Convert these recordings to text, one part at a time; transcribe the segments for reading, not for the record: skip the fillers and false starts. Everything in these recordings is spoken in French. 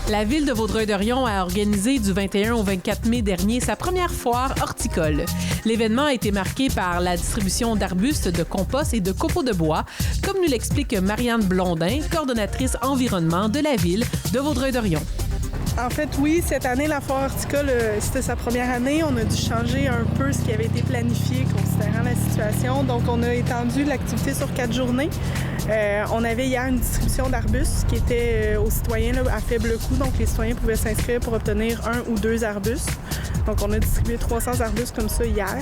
La ville de Vaudreuil-Dorion a organisé du 21 au 24 mai dernier sa première foire horticole. L'événement a été marqué par la distribution d'arbustes, de compost et de copeaux de bois, comme nous l'explique Marianne Blondin, coordonnatrice environnement de la ville de Vaudreuil-Dorion. En fait, oui, cette année, la foire horticole, c'était sa première année. On a dû changer un peu ce qui avait été planifié considérant la situation. Donc, on a étendu l'activité sur 4 journées. On avait hier une distribution d'arbustes qui était aux citoyens là, à faible coût. Donc, les citoyens pouvaient s'inscrire pour obtenir 1 ou 2 arbustes. Donc, on a distribué 300 arbustes comme ça hier.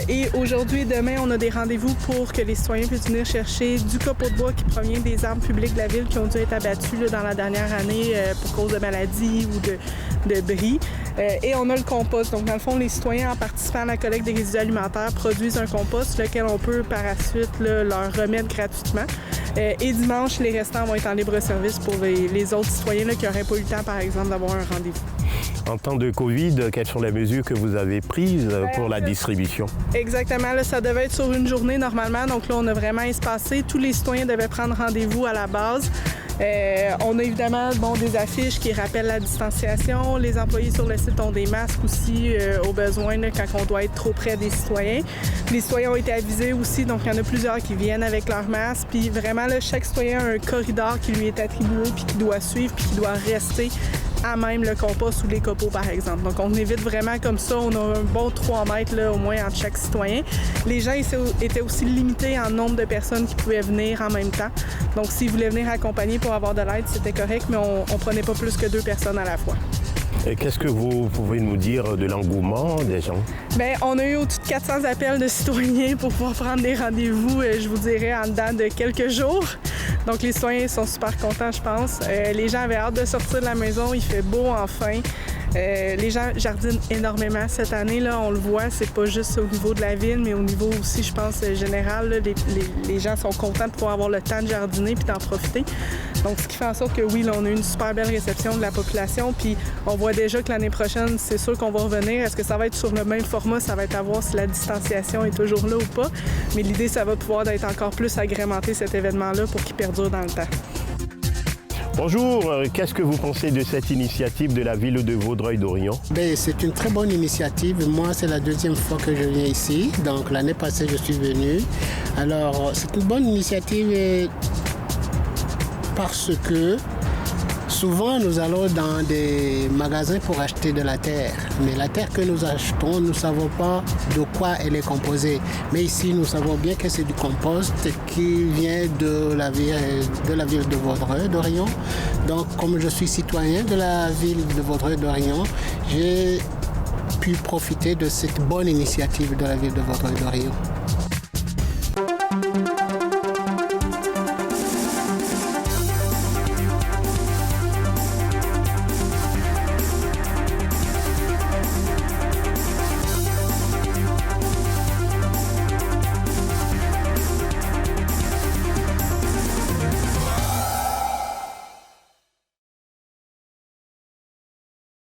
Et aujourd'hui et demain, on a des rendez-vous pour que les citoyens puissent venir chercher du copeau de bois qui provient des arbres publics de la ville qui ont dû être abattus là, dans la dernière année pour cause de maladies ou de bris. Et on a le compost. Donc, dans le fond, les citoyens, en participant à la collecte des résidus alimentaires, produisent un compost lequel on peut par la suite là, leur remettre gratuitement. Et dimanche, les restants vont être en libre-service pour les autres citoyens là, qui n'auraient pas eu le temps, par exemple, d'avoir un rendez-vous. En temps de COVID, quelles sont les mesures que vous avez prises pour la distribution? Exactement. Là, ça devait être sur une journée normalement. Donc là, on a vraiment espacé. Tous les citoyens devaient prendre rendez-vous à la base. On a évidemment des affiches qui rappellent la distanciation. Les employés sur le site ont des masques aussi au besoin là, quand on doit être trop près des citoyens. Les citoyens ont été avisés aussi, donc il y en a plusieurs qui viennent avec leur masque. Puis vraiment, là, chaque citoyen a un corridor qui lui est attribué puis qui doit suivre puis qui doit rester à même le compost ou les copeaux, par exemple. Donc, on évite vraiment comme ça. On a un bon 3 mètres là, au moins entre chaque citoyen. Les gens étaient aussi limités en nombre de personnes qui pouvaient venir en même temps. Donc, s'ils voulaient venir accompagner pour avoir de l'aide, c'était correct, mais on ne prenait pas plus que 2 personnes à la fois. Et qu'est-ce que vous pouvez nous dire de l'engouement des gens? Bien, on a eu au-dessus de 400 appels de citoyens pour pouvoir prendre des rendez-vous, je vous dirais, en dedans de quelques jours. Donc, les citoyens sont super contents, je pense. Les gens avaient hâte de sortir de la maison. Il fait beau enfin. Les gens jardinent énormément cette année, là, on le voit, c'est pas juste au niveau de la ville, mais au niveau aussi, je pense, général. Là, les gens sont contents de pouvoir avoir le temps de jardiner puis d'en profiter. Donc, ce qui fait en sorte que oui, là, on a eu une super belle réception de la population. Puis, on voit déjà que l'année prochaine, c'est sûr qu'on va revenir. Est-ce que ça va être sur le même format? Ça va être à voir si la distanciation est toujours là ou pas. Mais l'idée, ça va pouvoir être encore plus agrémenté cet événement-là pour qu'il perdure dans le temps. Bonjour, qu'est-ce que vous pensez de cette initiative de la ville de Vaudreuil-Dorion? C'est une très bonne initiative. Moi, c'est la 2e fois que je viens ici. Donc, l'année passée, je suis venu. Alors, c'est une bonne initiative parce que souvent, nous allons dans des magasins pour acheter de la terre. Mais la terre que nous achetons, nous ne savons pas de quoi elle est composée. Mais ici, nous savons bien que c'est du compost qui vient de la ville de Vaudreuil-Dorion. Donc, comme je suis citoyen de la ville de Vaudreuil-Dorion, j'ai pu profiter de cette bonne initiative de la ville de Vaudreuil-Dorion.